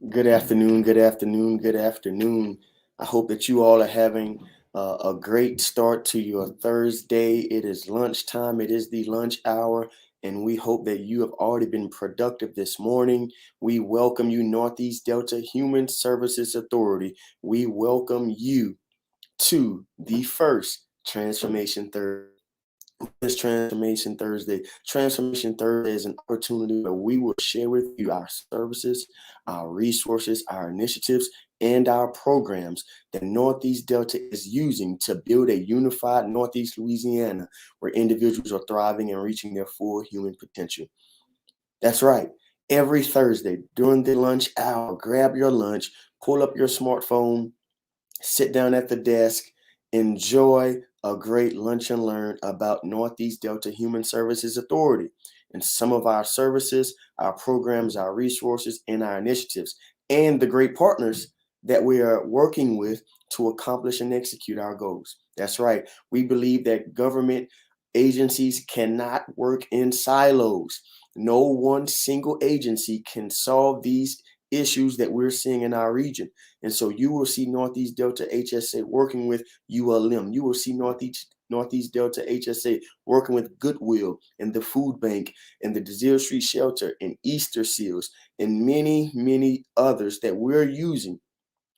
Good afternoon, good afternoon, good afternoon. I hope that you all are having a great start to your Thursday. It is lunchtime, it is the lunch hour, and we hope that you have already been productive this morning. We welcome you, Northeast Delta Human Services Authority. We welcome you to the first Transformation Thursday. What is Transformation Thursday? Transformation Thursday is an opportunity where we will share with you our services, our resources, our initiatives, and our programs that Northeast Delta is using to build a unified Northeast Louisiana where individuals are thriving and reaching their full human potential. That's right. Every Thursday during the lunch hour, grab your lunch, pull up your smartphone, sit down at the desk, enjoy a great lunch and learn about Northeast Delta Human Services Authority and some of our services, our programs, our resources, and our initiatives, and the great partners that we are working with to accomplish and execute our goals. That's right. We believe that government agencies cannot work in silos. No one single agency can solve these issues that we're seeing in our region. And so you will see Northeast Delta HSA working with ULM. You will see Northeast Delta HSA working with Goodwill and the Food Bank and the Desire Street Shelter and Easter Seals and many, many others that we're using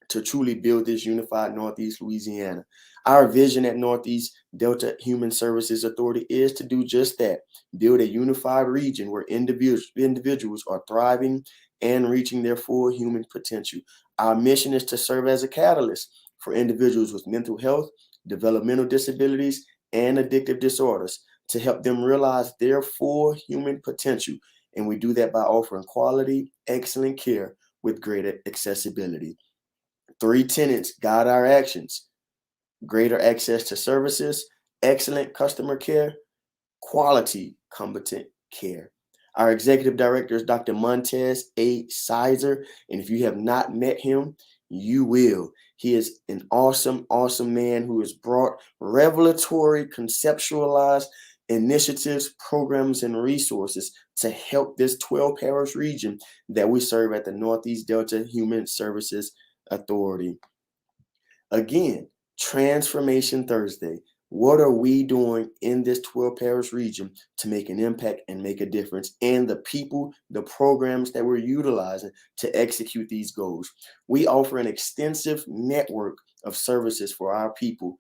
to truly build this unified Northeast Louisiana. Our vision at Northeast Delta Human Services Authority is to do just that, build a unified region where individuals are thriving and reaching their full human potential. Our mission is to serve as a catalyst for individuals with mental health, developmental disabilities, and addictive disorders to help them realize their full human potential. And we do that by offering quality, excellent care with greater accessibility. Three tenets guide our actions: greater access to services, excellent customer care, quality, competent care. Our executive director is Dr. Montez A. Sizer, and if you have not met him, you will. He is an awesome, awesome man who has brought revelatory, conceptualized initiatives, programs, and resources to help this 12 parish region that we serve at the Northeast Delta Human Services Authority. Again, Transformation Thursday. What are we doing in this 12 parish region to make an impact and make a difference? And the people, the programs that we're utilizing to execute these goals. We offer an extensive network of services for our people.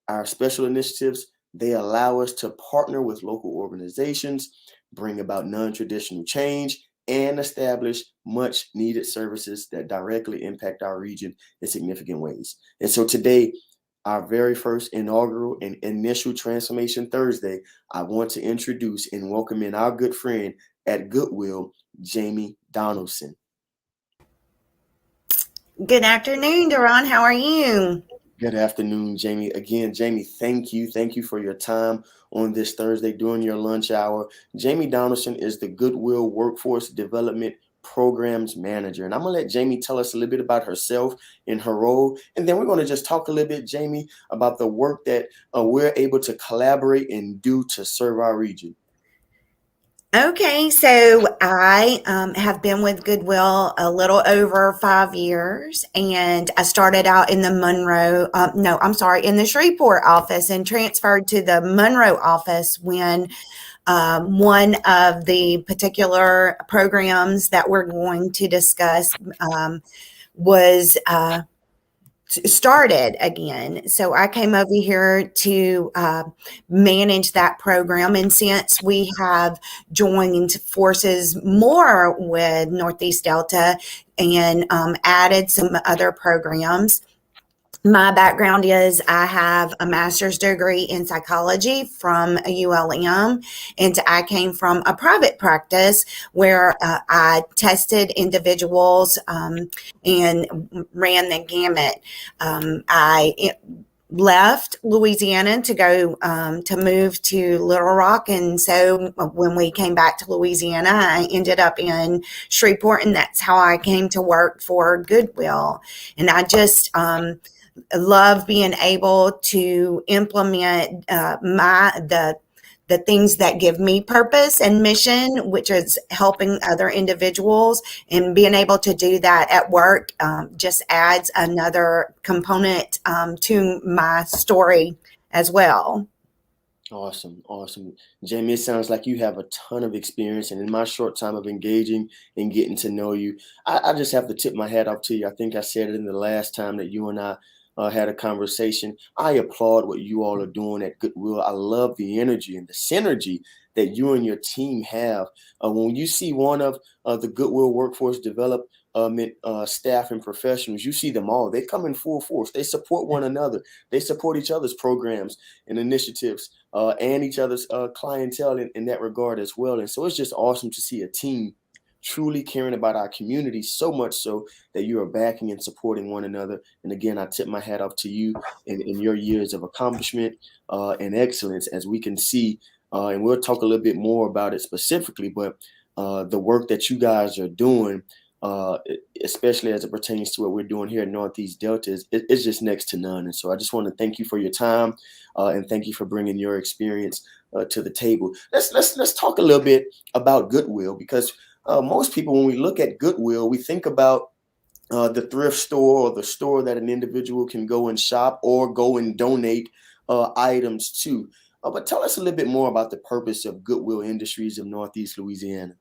Our special initiatives, they allow us to partner with local organizations, bring about non-traditional change, and establish much needed services that directly impact our region in significant ways. And so today, our very first inaugural and initial Transformation Thursday, I want to introduce and welcome in our good friend at Goodwill, Jamie Donaldson. Good afternoon, Duran. How are you? Good afternoon, Jamie. Again, Jamie, thank you. Thank you for your time on this Thursday during your lunch hour. Jamie Donaldson is the Goodwill Workforce Development Programs Manager. And I'm going to let Jamie tell us a little bit about herself and her role. And then we're going to just talk a little bit, Jamie, about the work that we're able to collaborate and do to serve our region. Okay, so I have been with Goodwill a little over 5 years, and I started out in the no, I'm sorry, in the Shreveport office and transferred to the Monroe office when one of the particular programs that we're going to discuss was started again. So I came over here to manage that program. And since we have joined forces more with Northeast Delta and added some other programs, my background is I have a master's degree in psychology from ULM, and I came from a private practice where I tested individuals and ran the gamut. I left Louisiana to go to move to Little Rock, and so when we came back to Louisiana, I ended up in Shreveport, and that's how I came to work for Goodwill. And I just love being able to implement the things that give me purpose and mission, which is helping other individuals, and being able to do that at work just adds another component to my story as well. Awesome, awesome. Jamie, it sounds like you have a ton of experience, and in my short time of engaging and getting to know you, I just have to tip my hat off to you. I think I said it in the last time that you and I had a conversation. I applaud what you all are doing at Goodwill. I love the energy and the synergy that you and your team have. When you see one of the Goodwill workforce develop staff and professionals, you see them all. They come in full force. They support one another. They support each other's programs and initiatives and each other's clientele in that regard as well. And so it's just awesome to see a team truly caring about our community, so much so that you are backing and supporting one another. And again, I tip my hat off to you in your years of accomplishment and excellence, as we can see. And we'll talk a little bit more about it specifically, but the work that you guys are doing, especially as it pertains to what we're doing here at Northeast Delta, is just next to none. And so I just want to thank you for your time and thank you for bringing your experience to the table. Let's talk a little bit about Goodwill, because most people, when we look at Goodwill, we think about the thrift store or the store that an individual can go and shop or go and donate items to. But tell us a little bit more about the purpose of Goodwill Industries of Northeast Louisiana.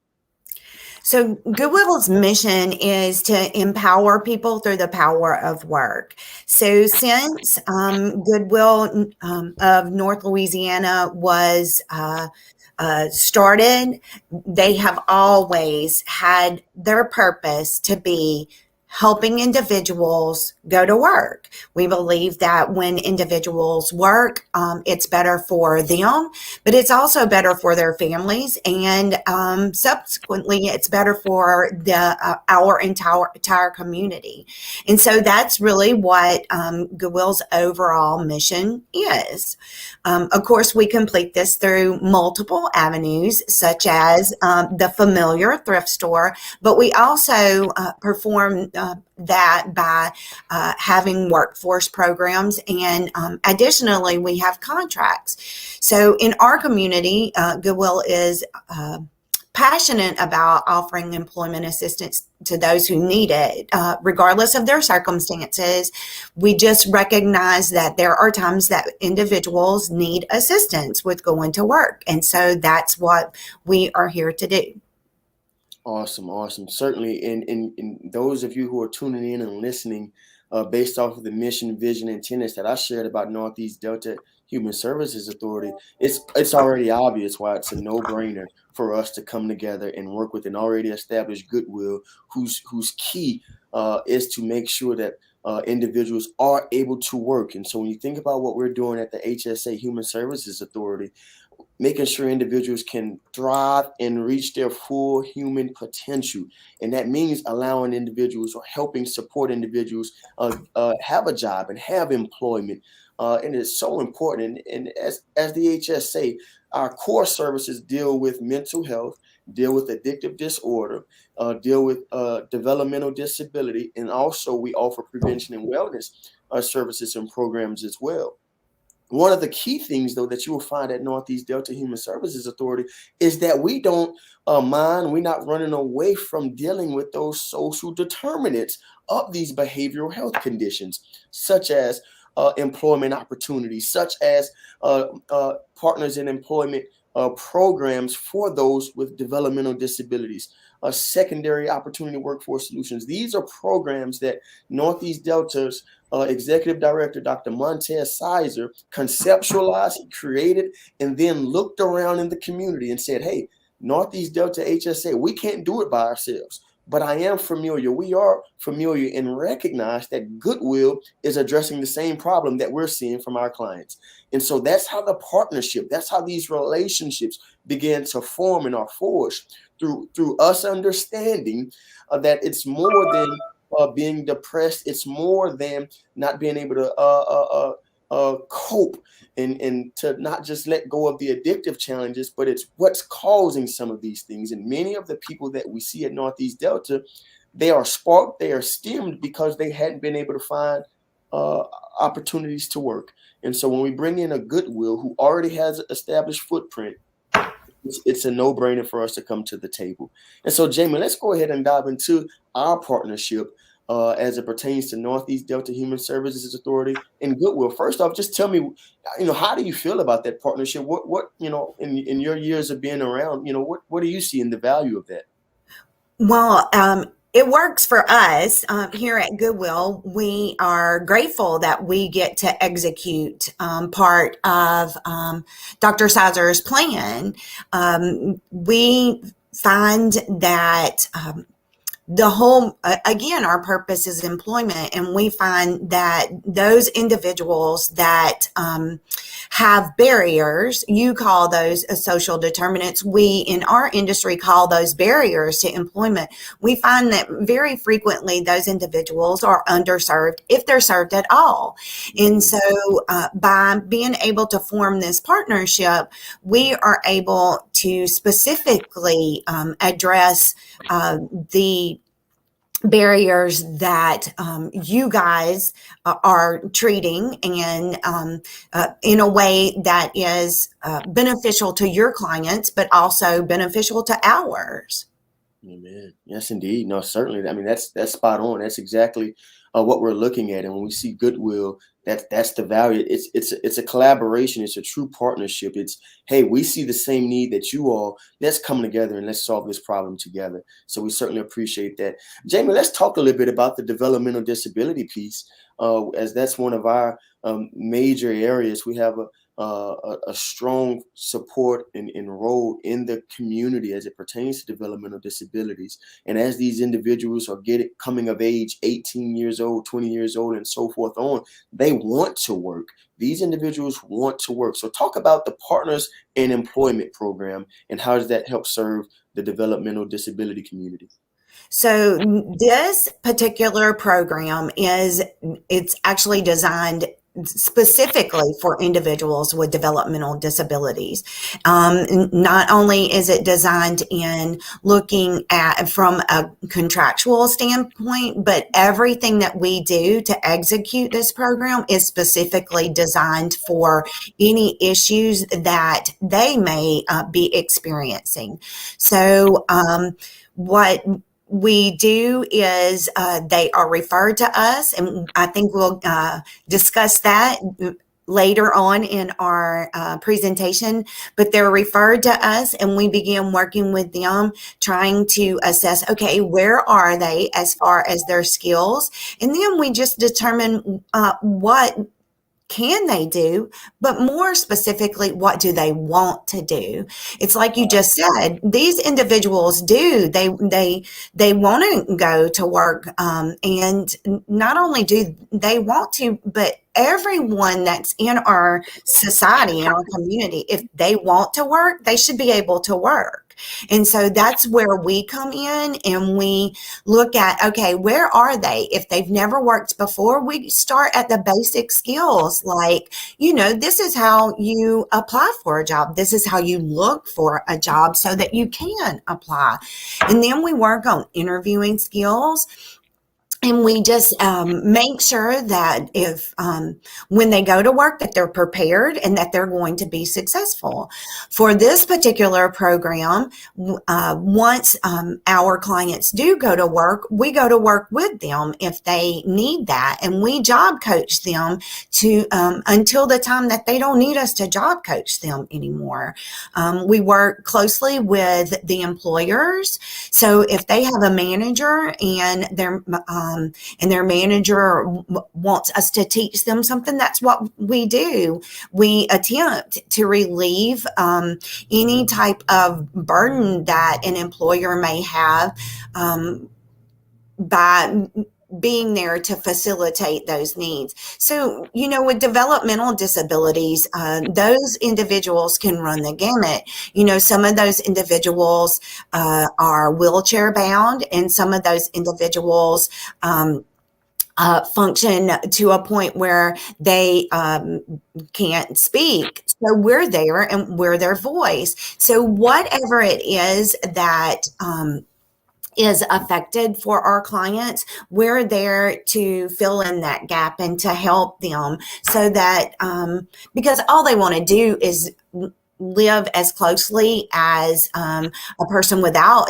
So Goodwill's mission is to empower people through the power of work. So since Goodwill of North Louisiana was started, they have always had their purpose to be helping individuals go to work. We believe that when individuals work, it's better for them, but it's also better for their families, and subsequently, it's better for our entire community. And so that's really what Goodwill's overall mission is. Of course, we complete this through multiple avenues, such as the familiar thrift store, but we also perform that by having workforce programs, and additionally, we have contracts. So in our community, Goodwill is passionate about offering employment assistance to those who need it, regardless of their circumstances. We just recognize that there are times that individuals need assistance with going to work, and so that's what we are here to do. Awesome, awesome. Certainly, in those of you who are tuning in and listening, based off of the mission, vision, and tenets that I shared about Northeast Delta Human Services Authority, it's already obvious why it's a no-brainer for us to come together and work with an already established Goodwill, whose key is to make sure that individuals are able to work. And so when you think about what we're doing at the HSA Human Services Authority, making sure individuals can thrive and reach their full human potential. And that means allowing individuals or helping support individuals have a job and have employment. And it's so important. And as the HSA, our core services deal with mental health, deal with addictive disorder, deal with developmental disability, and also we offer prevention and wellness services and programs as well. One of the key things, though, that you will find at Northeast Delta Human Services Authority is that we don't mind, we're not running away from dealing with those social determinants of these behavioral health conditions, such as employment opportunities, such as partners in employment programs for those with developmental disabilities, secondary opportunity workforce solutions. These are programs that Northeast Delta's Executive Director, Dr. Montez Sizer, conceptualized, created, and then looked around in the community and said, hey, Northeast Delta HSA, we can't do it by ourselves. But I am familiar, we are familiar and recognize that Goodwill is addressing the same problem that we're seeing from our clients. And so that's how the partnership, that's how these relationships begin to form and are forged through us understanding that it's more than being depressed. It's more than not being able to cope and to not just let go of the addictive challenges, but it's what's causing some of these things. And many of the people that we see at Northeast Delta, they are sparked, they are stemmed because they hadn't been able to find opportunities to work. And so when we bring in a Goodwill who already has an established footprint, it's a no-brainer for us to come to the table. And so, Jamie, let's go ahead and dive into our partnership as it pertains to Northeast Delta Human Services Authority and Goodwill. First off, just tell me, how do you feel about that partnership? What in your years of being around, what do you see in the value of that? Well, it works for us here at Goodwill. We are grateful that we get to execute part of Dr. Sizer's plan. We find that the whole, again, our purpose is employment, and we find that those individuals that have barriers, you call those social determinants, we in our industry call those barriers to employment. We find that very frequently those individuals are underserved, if they're served at all. And so by being able to form this partnership, we are able to specifically address the barriers that you guys are treating, and in a way that is beneficial to your clients, but also beneficial to ours. Amen. Yes, indeed. No, certainly. I mean, that's spot on. That's exactly what we're looking at. And when we see Goodwill, that's the value. It's a collaboration. It's a true partnership. It's, hey, we see the same need that you all. Let's come together and let's solve this problem together. So we certainly appreciate that. Jamie, let's talk a little bit about the developmental disability piece, as that's one of our major areas. We have a strong support and role in the community as it pertains to developmental disabilities. And as these individuals are coming of age, 18 years old, 20 years old, and so forth on, they want to work. These individuals want to work. So talk about the Partners in Employment program and how does that help serve the developmental disability community? So this particular program it's actually designed specifically for individuals with developmental disabilities. Not only is it designed in looking at from a contractual standpoint, but everything that we do to execute this program is specifically designed for any issues that they may be experiencing. So what we do is they are referred to us, and I think we'll discuss that later on in our presentation, but they're referred to us and we begin working with them, trying to assess, okay, where are they as far as their skills? And then we just determine what can they do, but more specifically, what do they want to do? It's like you just said, these individuals they want to go to work, and not only do they want to, but everyone that's in our society, in our community, if they want to work, they should be able to work. And so that's where we come in and we look at, okay, where are they? If they've never worked before, we start at the basic skills, like, this is how you apply for a job. This is how you look for a job so that you can apply. And then we work on interviewing skills. And we just make sure that if when they go to work, that they're prepared and that they're going to be successful. For this particular program, once our clients do go to work, we go to work with them if they need that, and we job coach them to until the time that they don't need us to job coach them anymore. We work closely with the employers, so if they have a manager and their manager wants us to teach them something, that's what we do. We attempt to relieve any type of burden that an employer may have by being there to facilitate those needs. So, with developmental disabilities, those individuals can run the gamut. Some of those individuals are wheelchair bound, and some of those individuals function to a point where they can't speak. So we're there and we're their voice. So whatever it is that is affected for our clients, we're there to fill in that gap and to help them so that because all they want to do is live as closely as a person without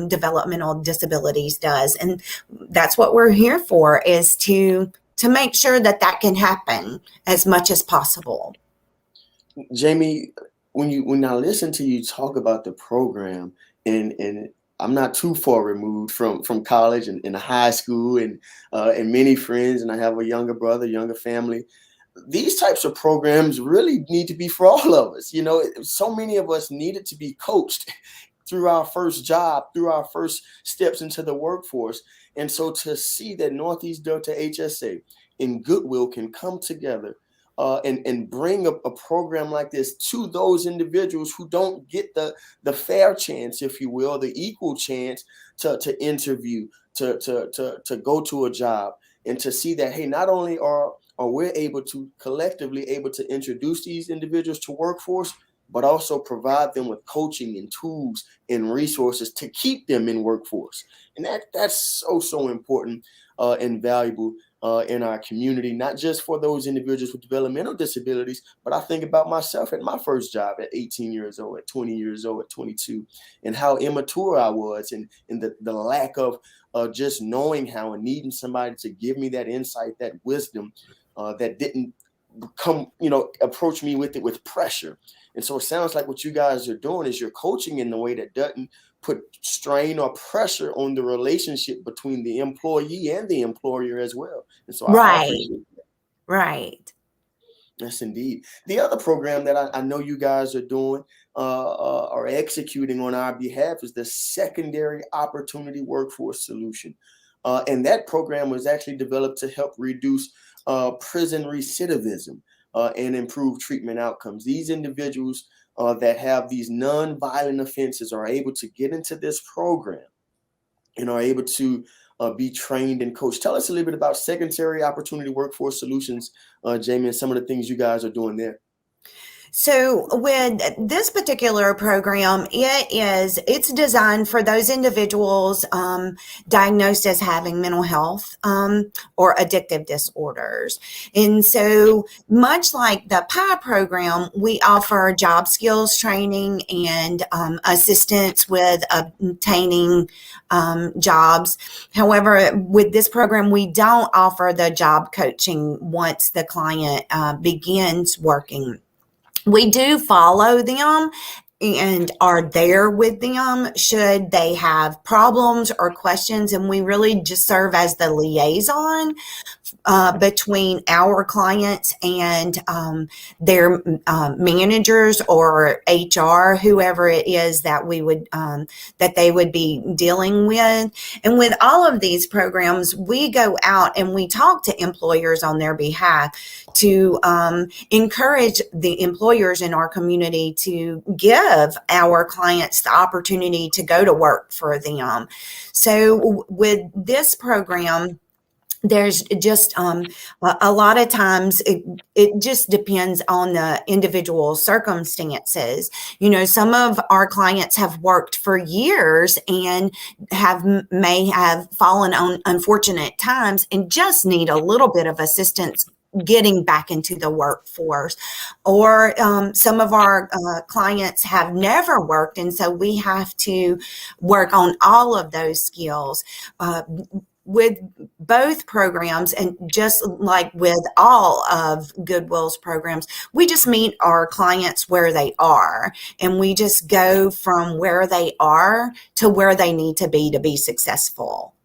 developmental disabilities does. And that's what we're here for, is to make sure that that can happen as much as possible. Jamie, when I listen to you talk about the program, and I'm not too far removed from college and high school and many friends, and I have a younger brother, younger family. These types of programs really need to be for all of us. You know, so many of us needed to be coached through our first job, through our first steps into the workforce. And so to see that Northeast Delta HSA and Goodwill can come together and bring a program like this to those individuals who don't get the fair chance, if you will, the equal chance to interview, to go to a job, and to see that, hey, not only are we able to collectively able to introduce these individuals to workforce, but also provide them with coaching and tools and resources to keep them in workforce. And that's so important and valuable in our community, not just for those individuals with developmental disabilities, but I think about myself at my first job at 18 years old, at 20 years old, at 22, and how immature I was, and the lack of just knowing how and needing somebody to give me that insight, that wisdom that didn't approach me with it with pressure. And so it sounds like what you guys are doing is you're coaching in the way that doesn't put strain or pressure on the relationship between the employee and the employer as well. And so I Right, appreciate that. right. Yes, indeed. The other program that I know you guys are doing or executing on our behalf is the Secondary Opportunity Workforce Solution. And that program was actually developed to help reduce prison recidivism and improve treatment outcomes. These individuals that have these non-violent offenses are able to get into this program and are able to be trained and coached. Tell us a little bit about Secondary Opportunity Workforce Solutions, Jamie, and some of the things you guys are doing there. So with this particular program, it's designed for those individuals diagnosed as having mental health or addictive disorders. And so much like the PI program, we offer job skills training and assistance with obtaining jobs. However, with this program, we don't offer the job coaching once the client begins working. We do follow them and are there with them should they have problems or questions, and we really just serve as the liaison between our clients and their managers or HR, whoever it is that we would that they would be dealing with. And with all of these programs, we go out and we talk to employers on their behalf to encourage the employers in our community to give our clients the opportunity to go to work for them. So with this program, there's just a lot of times it just depends on the individual circumstances. You know, some of our clients have worked for years and may have fallen on unfortunate times and just need a little bit of assistance getting back into the workforce. Or some of our clients have never worked, and so we have to work on all of those skills. With both programs, and just like with all of Goodwill's programs, we just meet our clients where they are, and we just go from where they are to where they need to be successful.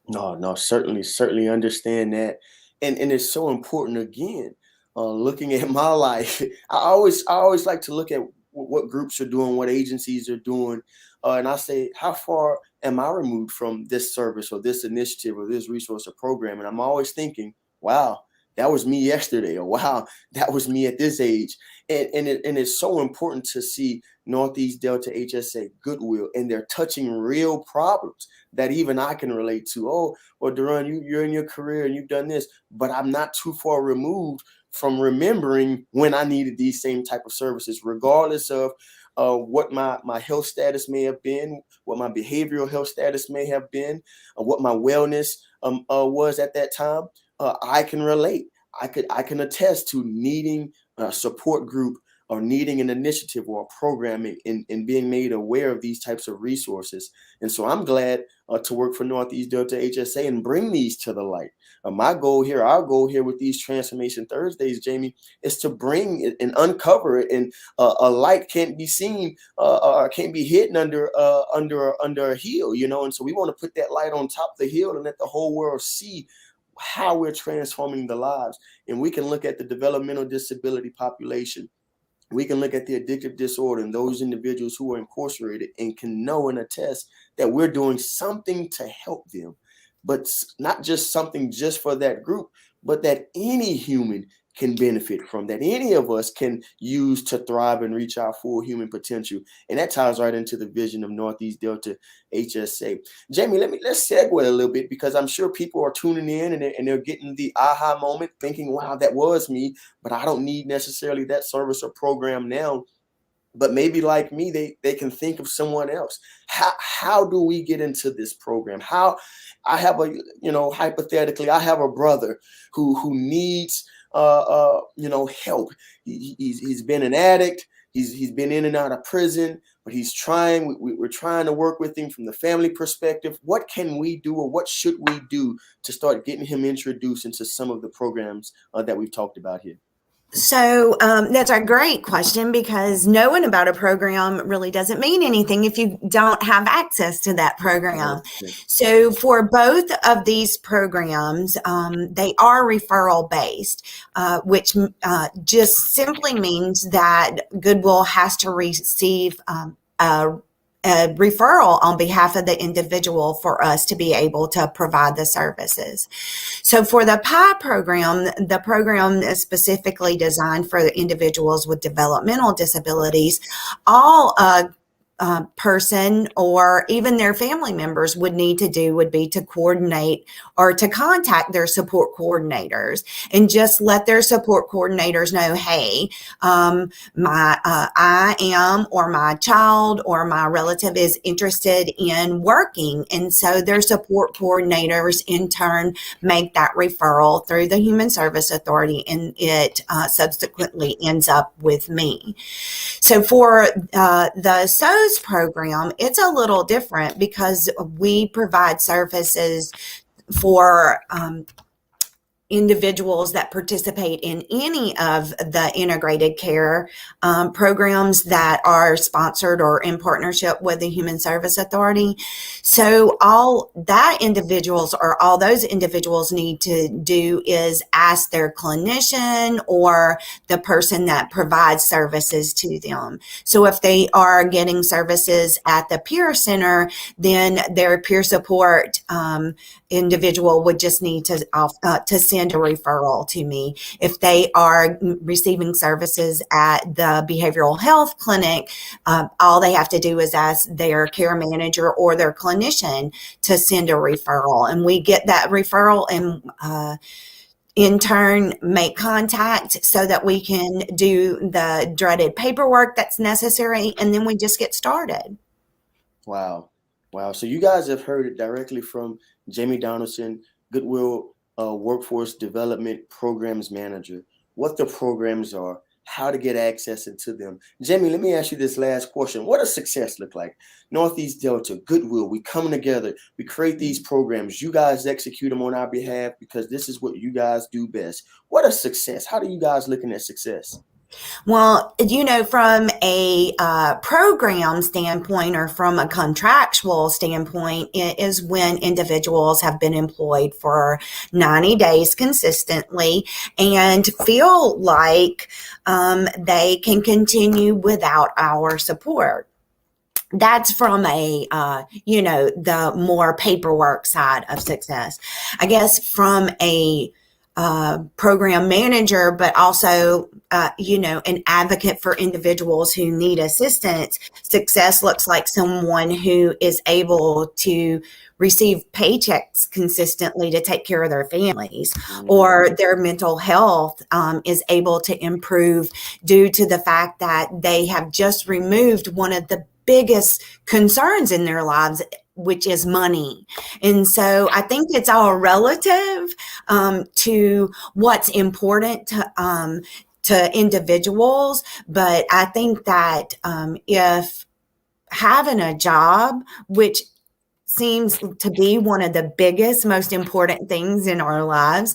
No, certainly understand that, and it's so important. Again, looking at my life, I always like to look at what groups are doing, what agencies are doing, and I say, how far am I removed from this service or this initiative or this resource or program? And I'm always thinking, wow, that was me yesterday, or wow, that was me at this age. And it's so important to see Northeast Delta HSA, Goodwill, and they're touching real problems that even I can relate to. Oh, well, Duran, you're in your career and you've done this, but I'm not too far removed from remembering when I needed these same type of services, regardless of what my health status may have been, what my behavioral health status may have been, what my wellness was at that time. I can relate. I can attest to needing a support group are needing an initiative or a program in being made aware of these types of resources. And so I'm glad to work for Northeast Delta HSA and bring these to the light. My goal here, our goal here with these Transformation Thursdays, Jamie, is to bring it and uncover it. And a light can't be seen or can't be hidden under a hill, And so we want to put that light on top of the hill and let the whole world see how we're transforming the lives. And we can look at the developmental disability population. We can look at the addictive disorder and those individuals who are incarcerated and can know and attest that we're doing something to help them, but not just something just for that group, but that any human can benefit from, that any of us can use to thrive and reach our full human potential. And that ties right into the vision of Northeast Delta HSA. Jamie, let's segue a little bit, because I'm sure people are tuning in and they're getting the aha moment, thinking, wow, that was me, but I don't need necessarily that service or program now. But maybe like me, they can think of someone else. How do we get into this program? How I have hypothetically, I have a brother who needs help. He's been an addict. He's been in and out of prison, but he's trying. We're trying to work with him from the family perspective. What can we do, or what should we do to start getting him introduced into some of the programs that we've talked about here? So that's a great question, because knowing about a program really doesn't mean anything if you don't have access to that program. So for both of these programs, they are referral based, which just simply means that Goodwill has to receive a referral on behalf of the individual for us to be able to provide the services. So for the PI program, the program is specifically designed for the individuals with developmental disabilities. All person or even their family members would need to do would be to coordinate or to contact their support coordinators and just let their support coordinators know, hey, I am, or my child or my relative is interested in working. And so their support coordinators in turn make that referral through the Human Service Authority, and it subsequently ends up with me. So for the SOS program, it's a little different because we provide services for individuals that participate in any of the integrated care programs that are sponsored or in partnership with the Human Service Authority. So all those individuals need to do is ask their clinician or the person that provides services to them. So if they are getting services at the peer center, then their peer support individual would just need to send a referral to me. If they are receiving services at the behavioral health clinic, all they have to do is ask their care manager or their clinician to send a referral, and we get that referral and in turn make contact so that we can do the dreaded paperwork that's necessary, and then we just get started. Wow. So you guys have heard it directly from Jamie Donaldson, Goodwill Workforce Development Programs Manager, what the programs are, how to get access into them. Jamie, let me ask you this last question. What does success look like? Northeast Delta, Goodwill, we come together, we create these programs. You guys execute them on our behalf because this is what you guys do best. What is success? How do you guys looking at success? Well, from a program standpoint or from a contractual standpoint, it is when individuals have been employed for 90 days consistently and feel like they can continue without our support. That's from a, the more paperwork side of success. I guess from a program manager, but also, an advocate for individuals who need assistance. Success looks like someone who is able to receive paychecks consistently to take care of their families, or their mental health is able to improve due to the fact that they have just removed one of the biggest concerns in their lives, which is money. And so I think it's all relative to what's important to to individuals. But I think that if having a job, which seems to be one of the biggest, most important things in our lives,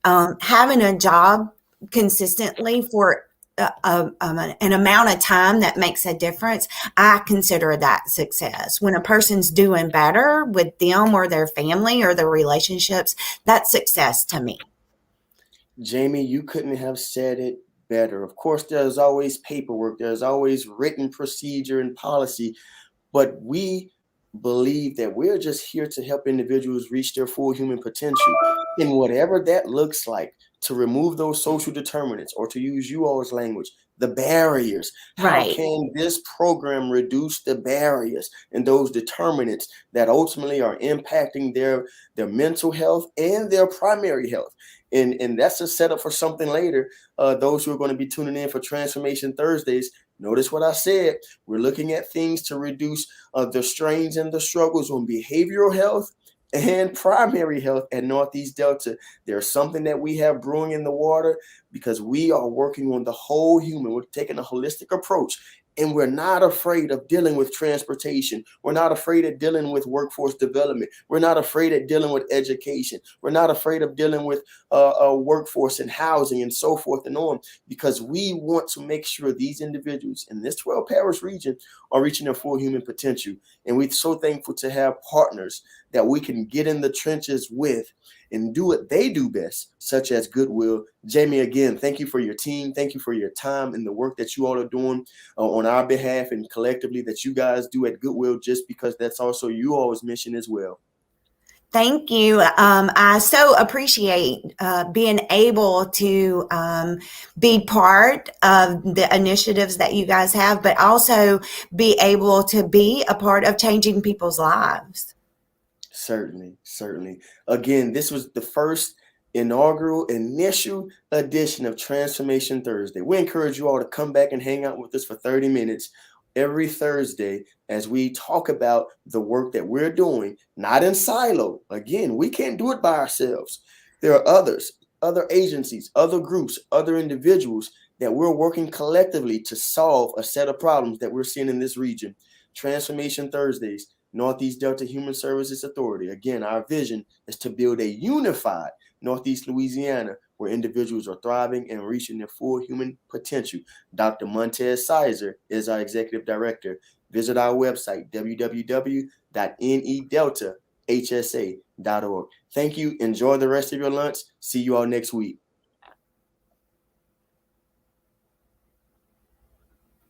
having a job consistently for an amount of time that makes a difference, I consider that success. When a person's doing better with them or their family or their relationships, that's success to me. Jamie, you couldn't have said it better. Of course, there's always paperwork, there's always written procedure and policy, but we believe that we're just here to help individuals reach their full human potential in whatever that looks like, to remove those social determinants, or to use you all's language, the barriers. How Right. can this program reduce the barriers and those determinants that ultimately are impacting their mental health and their primary health? And that's a setup for something later. Those who are going to be tuning in for Transformation Thursdays, notice what I said. We're looking at things to reduce the strains and the struggles on behavioral health and primary health at Northeast Delta. There's something that we have brewing in the water because we are working on the whole human. We're taking a holistic approach. And we're not afraid of dealing with transportation. We're not afraid of dealing with workforce development. We're not afraid of dealing with education. We're not afraid of dealing with workforce and housing and so forth and on, because we want to make sure these individuals in this 12 parish region are reaching their full human potential. And we're so thankful to have partners that we can get in the trenches with and do what they do best, such as Goodwill. Jamie, again, thank you for your team. Thank you for your time and the work that you all are doing on our behalf and collectively that you guys do at Goodwill, just because that's also you all's mission as well. Thank you. I so appreciate being able to be part of the initiatives that you guys have, but also be able to be a part of changing people's lives. Certainly, certainly. Again, this was the first initial edition of Transformation Thursday. We encourage you all to come back and hang out with us for 30 minutes every Thursday as we talk about the work that we're doing, not in silo. Again, we can't do it by ourselves. There are others, other agencies, other groups, other individuals that we're working collectively to solve a set of problems that we're seeing in this region. Transformation Thursdays, Northeast Delta Human Services Authority. Again, our vision is to build a unified Northeast Louisiana where individuals are thriving and reaching their full human potential. Dr. Montez Sizer is our executive director. Visit our website, www.nedeltahsa.org. Thank you. Enjoy the rest of your lunch. See you all next week.